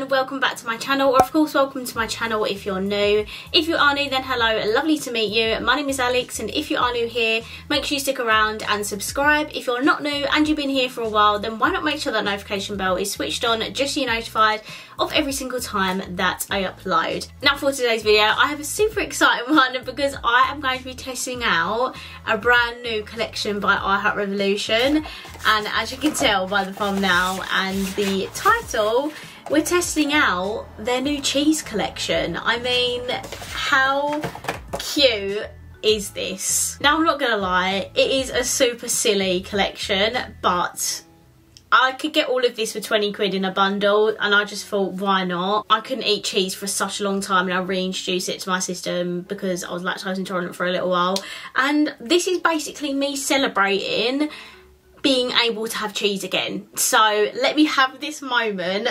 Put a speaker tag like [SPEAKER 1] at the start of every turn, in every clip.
[SPEAKER 1] Welcome back to my channel, or of course welcome to my channel if you're new. If you are new, then hello, lovely to meet you. My name is Alex, and if you are new here, make sure you stick around and subscribe. If you're not new and you've been here for a while, then why not make sure that notification bell is switched on just so you're notified of every single time that I upload. Now for today's video, I have a super exciting one because I am going to be testing out a brand new collection by I Heart Revolution, and as you can tell by the thumbnail and the title, we're testing out their new cheese collection. I mean, how cute is this? Now, I'm not gonna lie, it is a super silly collection, but I could get all of this for 20 quid in a bundle, and I just thought, why not? I couldn't eat cheese for such a long time, and I reintroduced it to my system because I was lactose intolerant for a little while. And this is basically me celebrating being able to have cheese again. So let me have this moment.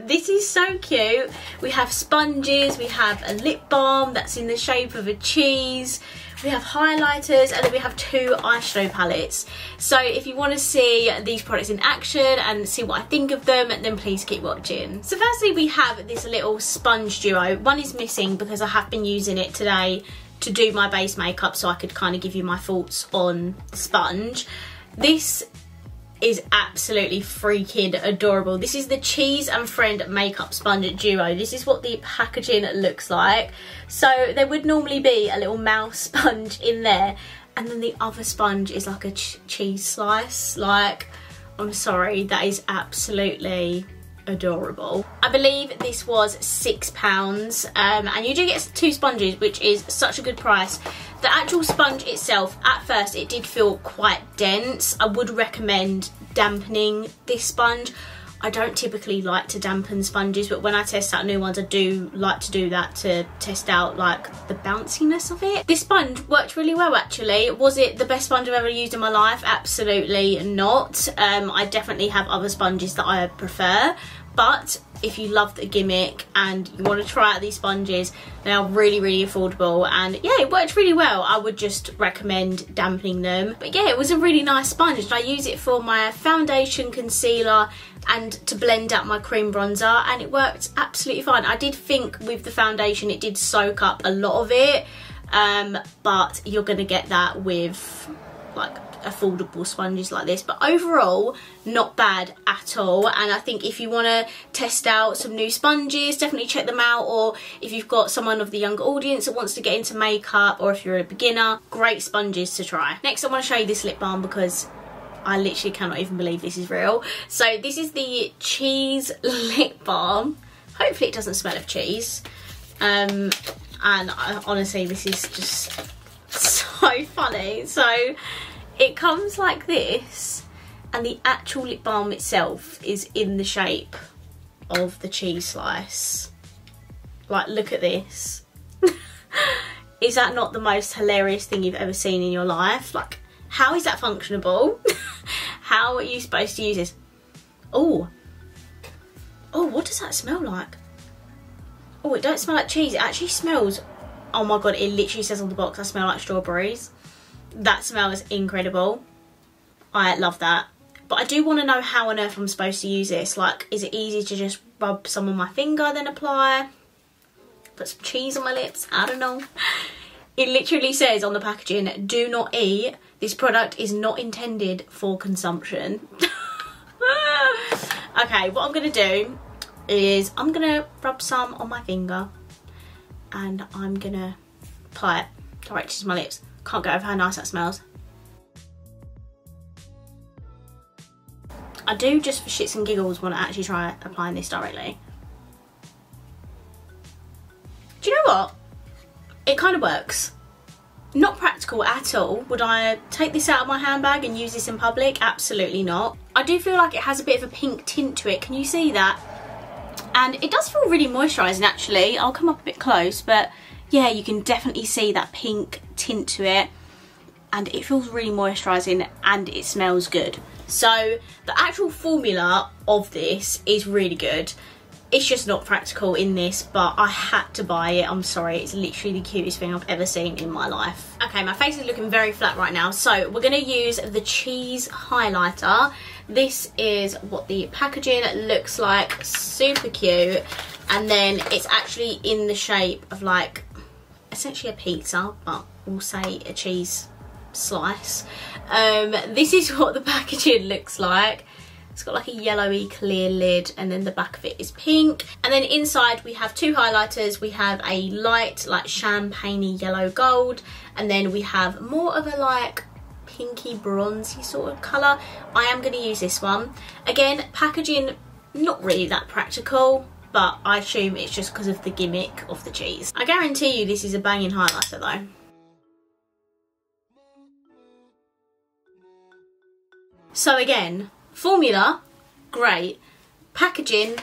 [SPEAKER 1] This is so cute. We have sponges, we have a lip balm that's in the shape of a cheese, we have highlighters, and then we have two eyeshadow palettes. So if you want to see these products in action and see what I think of them, then please keep watching. So firstly, we have this little sponge duo. One is missing because I have been using it today to do my base makeup, so I could kind of give you my thoughts on the sponge. This is absolutely freaking adorable. This is the Cheese and Friend Makeup Sponge Duo. This is what the packaging looks like. So there would normally be a little mouse sponge in there, and then the other sponge is like a cheese slice. Like, I'm sorry, that is absolutely adorable. I believe this was £6, and you do get two sponges, which is such a good price. The actual sponge itself, at first it did feel quite dense. I would recommend dampening this sponge. I don't typically like to dampen sponges, but when I test out new ones, I do like to do that to test out like the bounciness of it. This sponge worked really well actually. Was it the best sponge I've ever used in my life? Absolutely not. I definitely have other sponges that I prefer, but if you love the gimmick and you want to try out these sponges, they are really affordable, and yeah, it worked really well. I would just recommend dampening them. But yeah, it was a really nice sponge, and I use it for my foundation, concealer, and to blend out my cream bronzer, and it worked absolutely fine. I did think with the foundation it did soak up a lot of it, but you're gonna get that with like affordable sponges like this. But overall, not bad at all. And I think if you want to test out some new sponges, definitely check them out. Or if you've got someone of the younger audience that wants to get into makeup, or if you're a beginner, great sponges to try. Next, I want to show you this lip balm because I literally cannot even believe this is real. So this is the Cheese Lip Balm. Hopefully it doesn't smell of cheese. And honestly, this is just so funny. So it comes like this, and the actual lip balm itself is in the shape of the cheese slice. Like, look at this. Is that not the most hilarious thing you've ever seen in your life? Like, how is that functionable? How are you supposed to use this? Oh, what does that smell like? Oh, it don't smell like cheese. It actually smells, oh my god, it literally says on the box, I smell like strawberries. That smells incredible. I love that. But I do want to know how on earth I'm supposed to use this. Like, is it easy to just rub some on my finger, then apply? Put some cheese on my lips? I don't know. It literally says on the packaging, do not eat. This product is not intended for consumption. Okay, what I'm going to do is I'm going to rub some on my finger, and I'm going to apply it directly to my lips. Can't get over how nice that smells. I do, just for shits and giggles, want to actually try applying this directly. Do you know what? It kind of works. Not practical at all. Would I take this out of my handbag and use this in public? Absolutely not. I do feel like it has a bit of a pink tint to it. Can you see that? And it does feel really moisturising actually. I'll come up a bit close, but yeah, you can definitely see that pink tint to it, and it feels really moisturising, and it smells good. So the actual formula of this is really good. it's just not practical in this, but I had to buy it. I'm sorry, it's literally the cutest thing I've ever seen in my life. Okay, my face is looking very flat right now, so we're going to use the cheese highlighter. This is what the packaging looks like, super cute, and then it's actually in the shape of like essentially a pizza, but we'll say a cheese slice. This is what the packaging looks like. It's got like a yellowy clear lid, and then the back of it is pink, and then inside we have two highlighters. We have a light like champagne-y yellow gold, and then we have more of a like pinky bronzy sort of colour. I am going to use this one. Again, packaging not really that practical, but I assume it's just because of the gimmick of the cheese. I guarantee you this is a banging highlighter though. So again, formula, great. Packaging,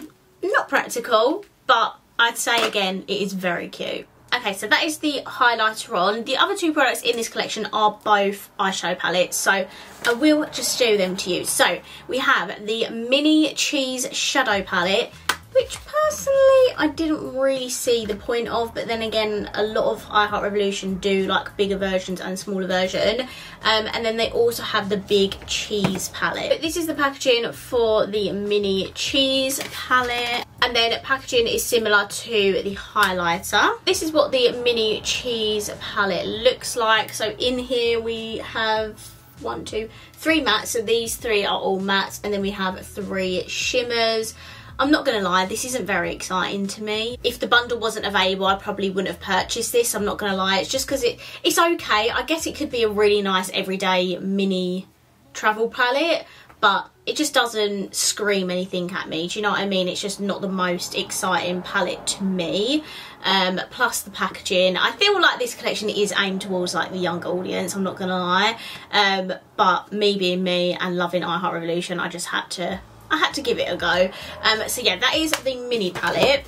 [SPEAKER 1] not practical, but I'd say again, it is very cute. Okay, so that is the highlighter on. The other two products in this collection are both eyeshadow palettes, so I will just show them to you. So we have the mini cheese shadow palette, which personally I didn't really see the point of, but then again, a lot of I Heart Revolution do like bigger versions and smaller version. And then they also have the big cheese palette. But this is the packaging for the mini cheese palette, and then packaging is similar to the highlighter. This is what the mini cheese palette looks like. So in here we have 1, 2, 3 mattes, so these 3 are all mattes, and then we have 3 shimmers. I'm not gonna lie, this isn't very exciting to me. If the bundle wasn't available, I probably wouldn't have purchased this. I'm not gonna lie, it's just because it's okay. I guess it could be a really nice everyday mini travel palette, but it just doesn't scream anything at me. Do you know what I mean? It's just not the most exciting palette to me. Plus the packaging, I feel like this collection is aimed towards like the younger audience, I'm not gonna lie. But me being me and loving I Heart Revolution, I had to give it a go. So yeah, that is the mini palette.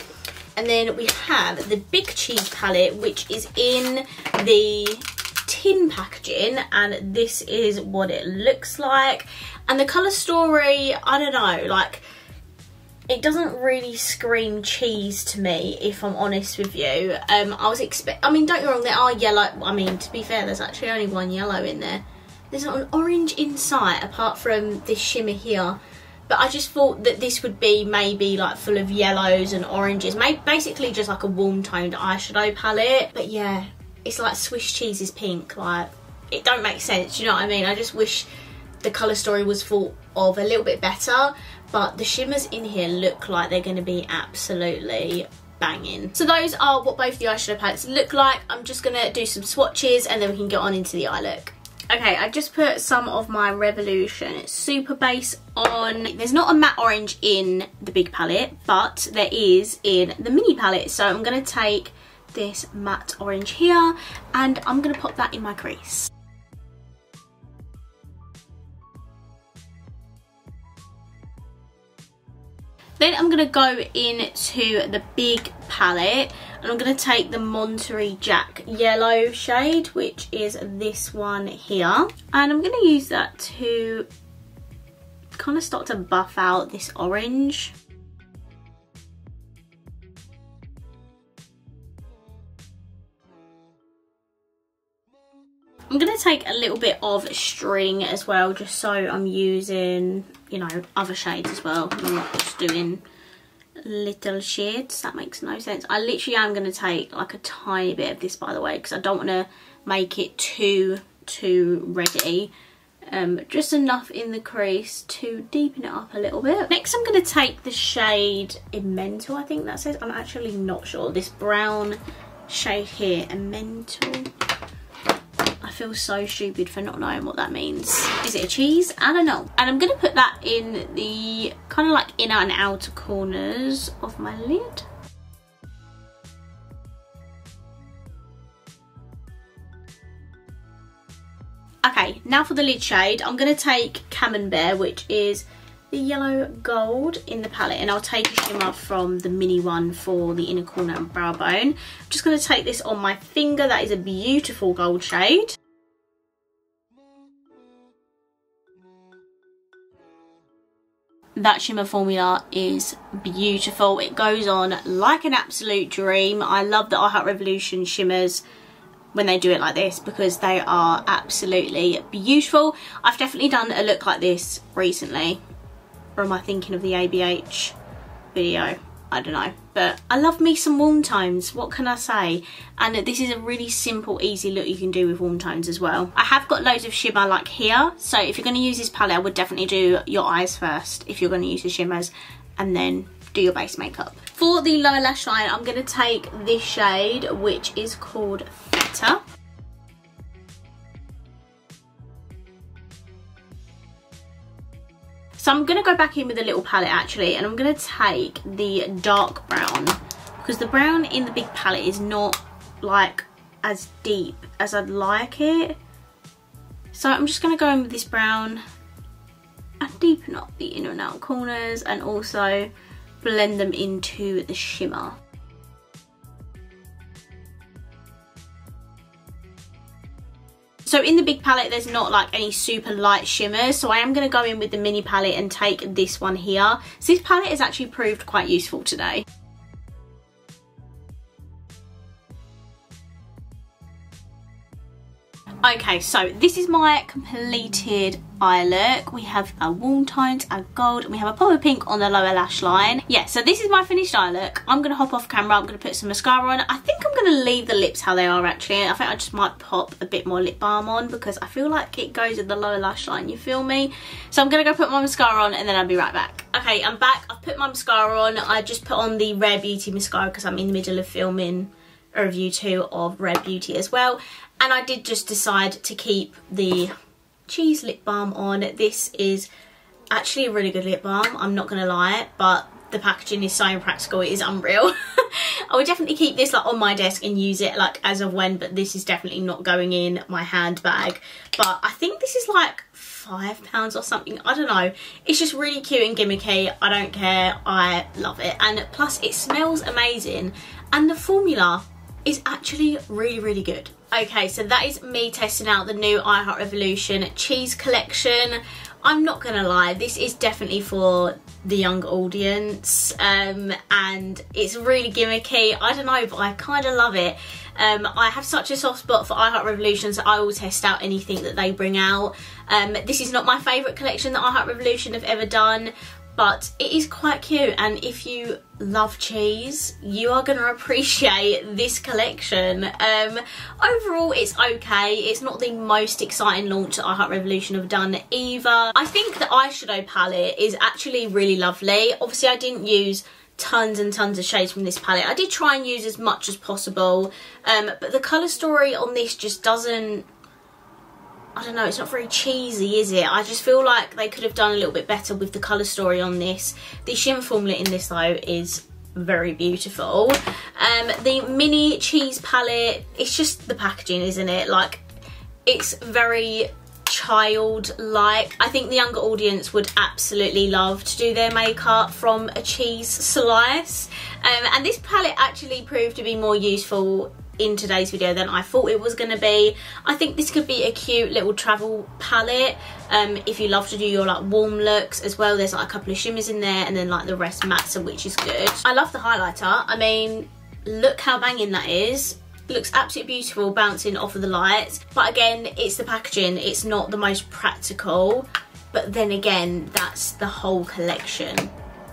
[SPEAKER 1] And then we have the big cheese palette, which is in the tin packaging, and this is what it looks like. And the colour story, I don't know, like it doesn't really scream cheese to me, if I'm honest with you. I mean, don't get me wrong, there are yellow, I mean, to be fair, there's actually only one yellow in there. There's not an orange in sight apart from this shimmer here. But I just thought that this would be maybe like full of yellows and oranges. Basically just like a warm toned eyeshadow palette. But yeah, it's like Swiss cheese is pink. Like, it don't make sense, you know what I mean? I just wish the colour story was thought of a little bit better. But the shimmers in here look like they're going to be absolutely banging. So those are what both the eyeshadow palettes look like. I'm just going to do some swatches and then we can get on into the eye look. Okay, I just put some of my Revolution Super Base on. There's not a matte orange in the big palette, but there is in the mini palette. So I'm going to take this matte orange here and I'm going to pop that in my crease. Then I'm going to go into the big palette and I'm going to take the Monterey Jack yellow shade, which is this one here. And I'm going to use that to kind of start to buff out this orange. I'm going to take a little bit of string as well, just so I'm using, you know, other shades as well. I'm not just doing little shades. That makes no sense. I literally am going to take like a tiny bit of this, by the way, because I don't want to make it too ready. Just enough in the crease to deepen it up a little bit. Next I'm going to take the shade Emmental, I think that says. I'm actually not sure. This brown shade here, Emmental. I feel so stupid for not knowing what that means. Is it a cheese? I don't know. And I'm going to put that in the kind of like inner and outer corners of my lid. Okay, now for the lid shade, I'm going to take Camembert, which is the yellow gold in the palette, and I'll take a shimmer from the mini one for the inner corner and brow bone. I'm just going to take this on my finger. That is a beautiful gold shade. that shimmer formula is beautiful. It goes on like an absolute dream. I love the I Heart Revolution shimmers when they do it like this because they are absolutely beautiful. I've definitely done a look like this recently. Or am I thinking of the ABH video? I don't know, but I love me some warm tones, what can I say? And this is a really simple, easy look you can do with warm tones as well. I have got loads of shimmer like here, so if you're going to use this palette, I would definitely do your eyes first if you're going to use the shimmers, and then do your base makeup. For the lower lash line, I'm going to take this shade, which is called Feta. So I'm going to go back in with a little palette actually, and I'm going to take the dark brown because the brown in the big palette is not like as deep as I'd like it. So I'm just going to go in with this brown and deepen up the inner and outer corners and also blend them into the shimmer. So in the big palette there's not like any super light shimmers, so I am going to go in with the mini palette and take this one here. So this palette has actually proved quite useful today. Okay, so this is my completed eye look. We have our warm tones, our gold, and we have a pop of pink on the lower lash line. Yeah, so this is my finished eye look. I'm going to hop off camera. I'm going to put some mascara on. I think I'm going to leave the lips how they are actually. I think I just might pop a bit more lip balm on because I feel like it goes with the lower lash line, you feel me? So I'm going to go put my mascara on and then I'll be right back. Okay, I'm back. I've put my mascara on. I just put on the Rare Beauty mascara because I'm in the middle of filming a review too of Rare Beauty as well. And I did just decide to keep the cheese lip balm on. This is actually a really good lip balm, I'm not gonna lie, but the packaging is so impractical, it is unreal. I would definitely keep this like on my desk and use it like as of when, but this is definitely not going in my handbag. But I think this is like £5 or something, I don't know. It's just really cute and gimmicky. I don't care, I love it. And plus it smells amazing and the formula is actually really good. Okay, so that is me testing out the new I Heart Revolution cheese collection. I'm not gonna lie, this is definitely for the young audience, and it's really gimmicky. I don't know, but I kind of love it. I have such a soft spot for I Heart Revolution, so I will test out anything that they bring out. This is not my favourite collection that I Heart Revolution have ever done, but it is quite cute, and if you love cheese, you are going to appreciate this collection. Overall, it's okay. It's not the most exciting launch that I Heart Revolution have done either. I think the eyeshadow palette is actually really lovely. Obviously, I didn't use tons and tons of shades from this palette. I did try and use as much as possible, but the colour story on this just doesn't, I don't know, it's not very cheesy, is it? I just feel like they could have done a little bit better with the colour story on this. The shimmer formula in this though is very beautiful. The mini cheese palette, it's just the packaging, isn't it? Like, it's very childlike. I think the younger audience would absolutely love to do their makeup from a cheese slice. And this palette actually proved to be more useful in today's video than I thought it was going to be. I think this could be a cute little travel palette if you love to do your like warm looks as well. There's like a couple of shimmers in there and then like the rest mattes, which is good. I love the highlighter. I mean, look how banging that is. It looks absolutely beautiful bouncing off of the lights, but again, it's the packaging, it's not the most practical, but then again, that's the whole collection.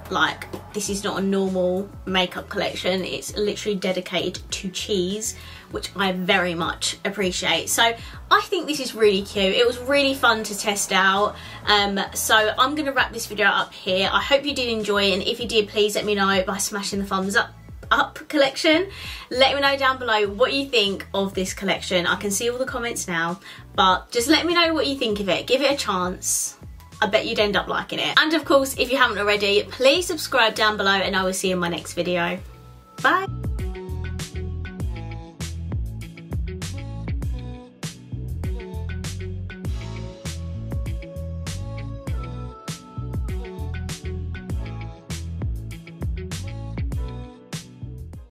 [SPEAKER 1] Like, this is not a normal makeup collection, it's literally dedicated to cheese, which I very much appreciate. So I think this is really cute. It was really fun to test out. So I'm gonna wrap this video up here. I hope you did enjoy it, and if you did, please let me know by smashing the thumbs up collection. Let me know down below what you think of this collection. I can see all the comments now, but just let me know what you think of it. Give it a chance. I bet you'd end up liking it. And of course, if you haven't already, please subscribe down below and I will see you in my next video. Bye.